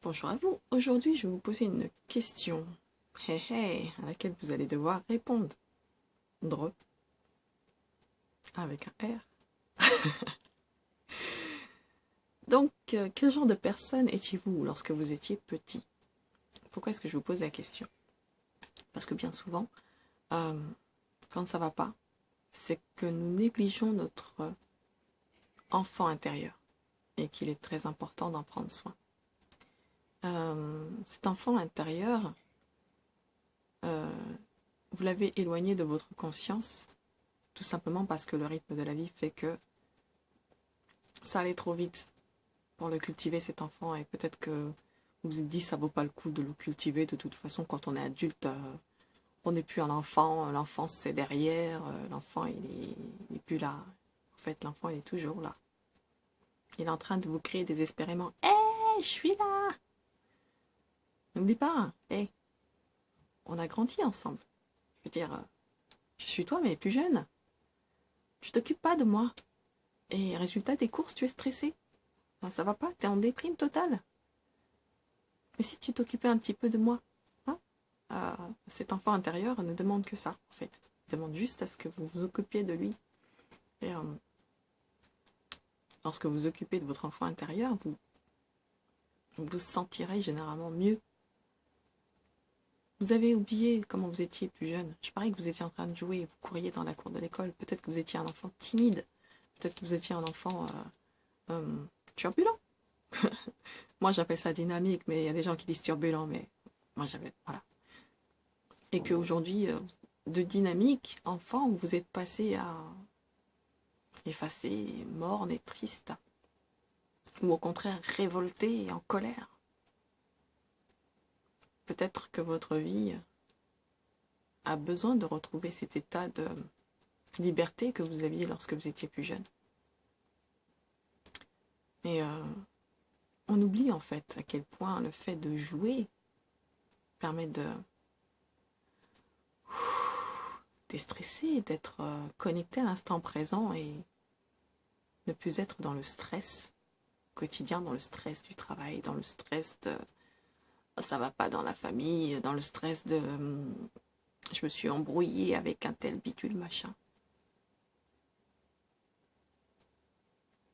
Bonjour à vous. Aujourd'hui, je vais vous poser une question à laquelle vous allez devoir répondre. Drôle. Avec un R. Donc, quel genre de personne étiez-vous lorsque vous étiez petit? Pourquoi est-ce que je vous pose la question? Parce que bien souvent, quand ça va pas, c'est que nous négligeons notre enfant intérieur et qu'il est très important d'en prendre soin. Cet enfant intérieur, vous l'avez éloigné de votre conscience, tout simplement parce que le rythme de la vie fait que ça allait trop vite pour le cultiver, cet enfant, et peut-être que vous vous êtes dit ça vaut pas le coup de le cultiver. De toute façon, quand on est adulte, on n'est plus un enfant, l'enfance c'est derrière, l'enfant il est plus là. En fait, l'enfant il est toujours là. Il est en train de vous crier désespérément: Hé, je suis là! N'oublie pas, hé, on a grandi ensemble. Je veux dire, je suis toi, mais plus jeune. Tu t'occupes pas de moi. Et résultat des courses, tu es stressé. Enfin, ça va pas, t'es en déprime totale. Mais si tu t'occupais un petit peu de moi, hein, cet enfant intérieur ne demande que ça, en fait. Il demande juste à ce que vous vous occupiez de lui. Et lorsque vous vous occupez de votre enfant intérieur, vous vous sentirez généralement mieux. Vous avez oublié comment vous étiez plus jeune. Je parie que vous étiez en train de jouer, vous couriez dans la cour de l'école. Peut-être que vous étiez un enfant timide. Peut-être que vous étiez un enfant turbulent. Moi, j'appelle ça dynamique, mais il y a des gens qui disent turbulent, mais moi, j'avais... Voilà. Et qu'aujourd'hui, de dynamique, enfant, vous êtes passé à effacé, morne et triste. Ou au contraire, révolté et en colère. Peut-être que votre vie a besoin de retrouver cet état de liberté que vous aviez lorsque vous étiez plus jeune. Et on oublie en fait à quel point le fait de jouer permet de déstresser, d'être connecté à l'instant présent et ne plus être dans le stress quotidien, dans le stress du travail, dans le stress de ça va pas dans la famille, dans le stress de je me suis embrouillée avec un tel bidule machin.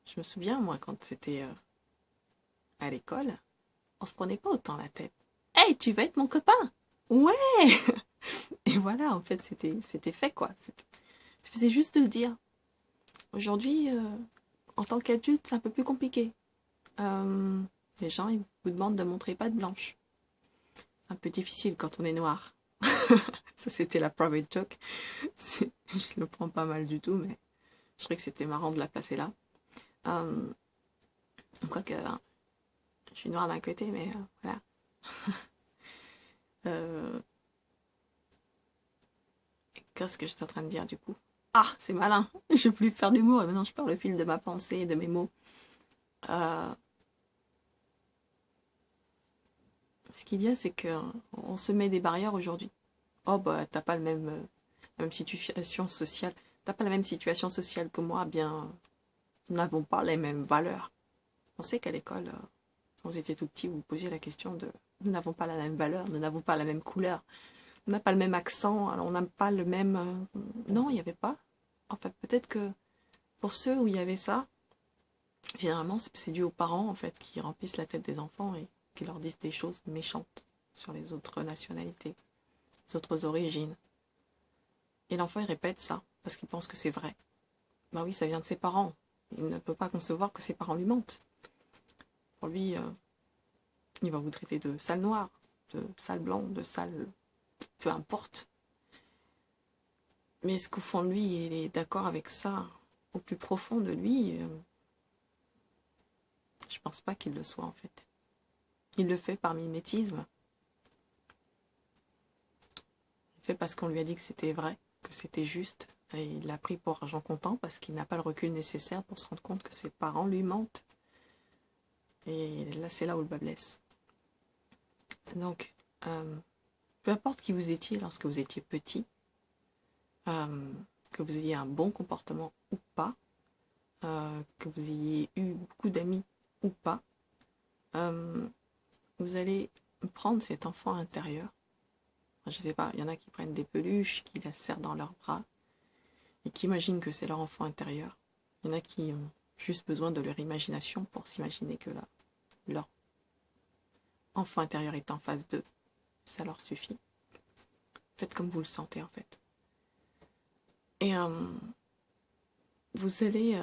Je me souviens, moi, quand c'était à l'école, on se prenait pas autant la tête. Hey, tu vas être mon copain? Ouais. Et voilà, en fait, c'était fait, quoi. Il suffisait juste de le dire. Aujourd'hui, en tant qu'adulte, c'est un peu plus compliqué. Euh, les gens, ils vous demandent de montrer patte blanche. Un peu difficile quand on est noir. Ça, c'était la private joke. Je le prends pas mal du tout, mais je trouvais que c'était marrant de la placer là. Quoique, hein, je suis noire d'un côté, mais voilà. Euh, Qu'est-ce que j'étais en train de dire du coup? Ah, c'est malin. Je voulais faire l'humour et maintenant je perds le fil de ma pensée et de mes mots. Euh, Ce qu'il y a, c'est qu'on se met des barrières aujourd'hui. Oh bah t'as pas le même situation sociale. T'as pas la même situation sociale que moi, bien nous n'avons pas les mêmes valeurs. On sait qu'à l'école, quand vous étiez tout petit, vous vous posiez la question de nous n'avons pas la même valeur, nous n'avons pas la même couleur, on n'a pas le même accent, alors on n'a pas le même. Non, il n'y avait pas. Enfin, peut-être que pour ceux où il y avait ça, généralement c'est dû aux parents en fait qui remplissent la tête des enfants et qui leur disent des choses méchantes sur les autres nationalités, les autres origines. Et l'enfant il répète ça parce qu'il pense que c'est vrai. Ben oui, ça vient de ses parents. Il ne peut pas concevoir que ses parents lui mentent. Pour lui, il va vous traiter de sale noir, de sale blanc, de sale... peu importe. Mais est-ce qu'au fond de lui, il est d'accord avec ça? Au plus profond de lui, je pense pas qu'il le soit en fait. Il le fait par mimétisme. Il le fait parce qu'on lui a dit que c'était vrai, que c'était juste. Et il l'a pris pour argent comptant parce qu'il n'a pas le recul nécessaire pour se rendre compte que ses parents lui mentent. Et là, c'est là où le bas blesse. Donc, peu importe qui vous étiez lorsque vous étiez petit, que vous ayez un bon comportement ou pas, que vous ayez eu beaucoup d'amis ou pas, vous allez prendre cet enfant intérieur. Enfin, je sais pas, il y en a qui prennent des peluches, qui la serrent dans leurs bras et qui imaginent que c'est leur enfant intérieur. Il y en a qui ont juste besoin de leur imagination pour s'imaginer que leur enfant intérieur est en face d'eux. Ça leur suffit. Faites comme vous le sentez en fait. Et vous allez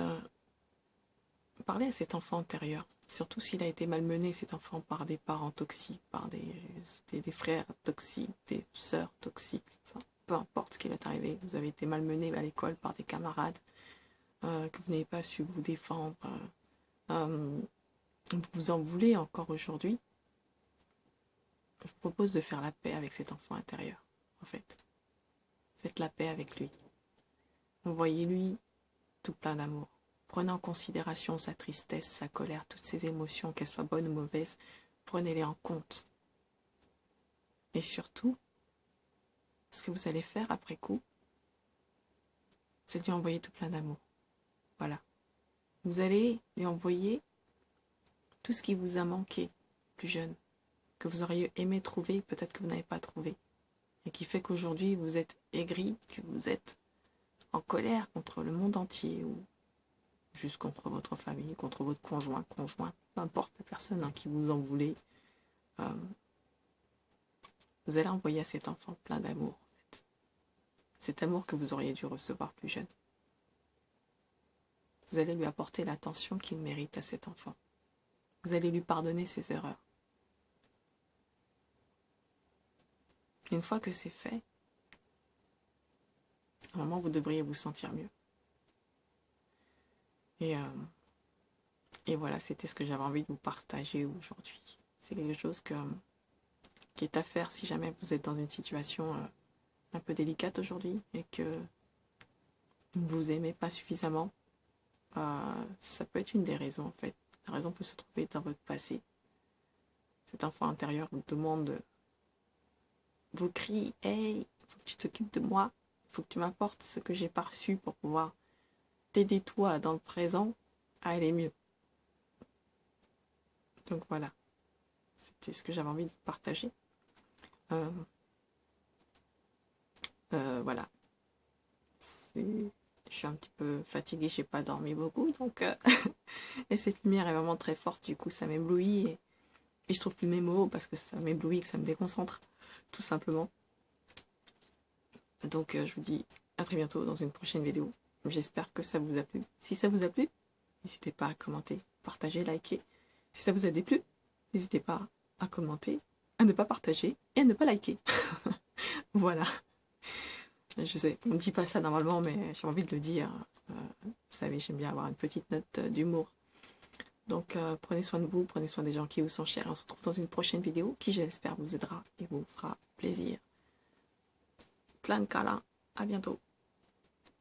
parler à cet enfant intérieur. Surtout s'il a été malmené, cet enfant, par des parents toxiques, par des frères toxiques, des sœurs toxiques. Enfin, peu importe ce qui est arrivé. Vous avez été malmené à l'école par des camarades, que vous n'avez pas su vous défendre. Vous en voulez encore aujourd'hui. Je vous propose de faire la paix avec cet enfant intérieur, en fait. Faites la paix avec lui. Envoyez-lui tout plein d'amour. Prenez en considération sa tristesse, sa colère, toutes ses émotions, qu'elles soient bonnes ou mauvaises. Prenez-les en compte. Et surtout, ce que vous allez faire après coup, c'est de lui envoyer tout plein d'amour. Voilà. Vous allez lui envoyer tout ce qui vous a manqué plus jeune, que vous auriez aimé trouver, peut-être que vous n'avez pas trouvé, et qui fait qu'aujourd'hui vous êtes aigri, que vous êtes en colère contre le monde entier, ou juste contre votre famille, contre votre conjoint, peu importe la personne qui vous en voulez. Vous allez envoyer à cet enfant plein d'amour, en fait. Cet amour que vous auriez dû recevoir plus jeune. Vous allez lui apporter l'attention qu'il mérite à cet enfant. Vous allez lui pardonner ses erreurs. Une fois que c'est fait, à un moment, vous devriez vous sentir mieux. Et voilà, c'était ce que j'avais envie de vous partager aujourd'hui. C'est quelque chose qui est à faire si jamais vous êtes dans une situation un peu délicate aujourd'hui et que vous ne vous aimez pas suffisamment. Ça peut être une des raisons, en fait. La raison peut se trouver dans votre passé. Cet enfant intérieur vous demande, vous crie, hey, faut que tu t'occupes de moi, faut que tu m'apportes ce que j'ai pas reçu pour pouvoir t'aider toi dans le présent à aller mieux. Donc voilà, c'était ce que j'avais envie de vous partager. Voilà. Je suis un petit peu fatiguée, j'ai pas dormi beaucoup, donc et cette lumière est vraiment très forte, du coup ça m'éblouit et je trouve plus mes mots parce que ça m'éblouit et que ça me déconcentre, tout simplement. Donc je vous dis à très bientôt dans une prochaine vidéo. J'espère que ça vous a plu. Si ça vous a plu, n'hésitez pas à commenter, partager, liker. Si ça vous a déplu, n'hésitez pas à commenter, à ne pas partager et à ne pas liker. Voilà. Je sais, on ne dit pas ça normalement, mais j'ai envie de le dire. Vous savez, j'aime bien avoir une petite note d'humour. Donc prenez soin de vous, prenez soin des gens qui vous sont chers. On se retrouve dans une prochaine vidéo qui, j'espère, vous aidera et vous fera plaisir. Plein de câlins. À bientôt.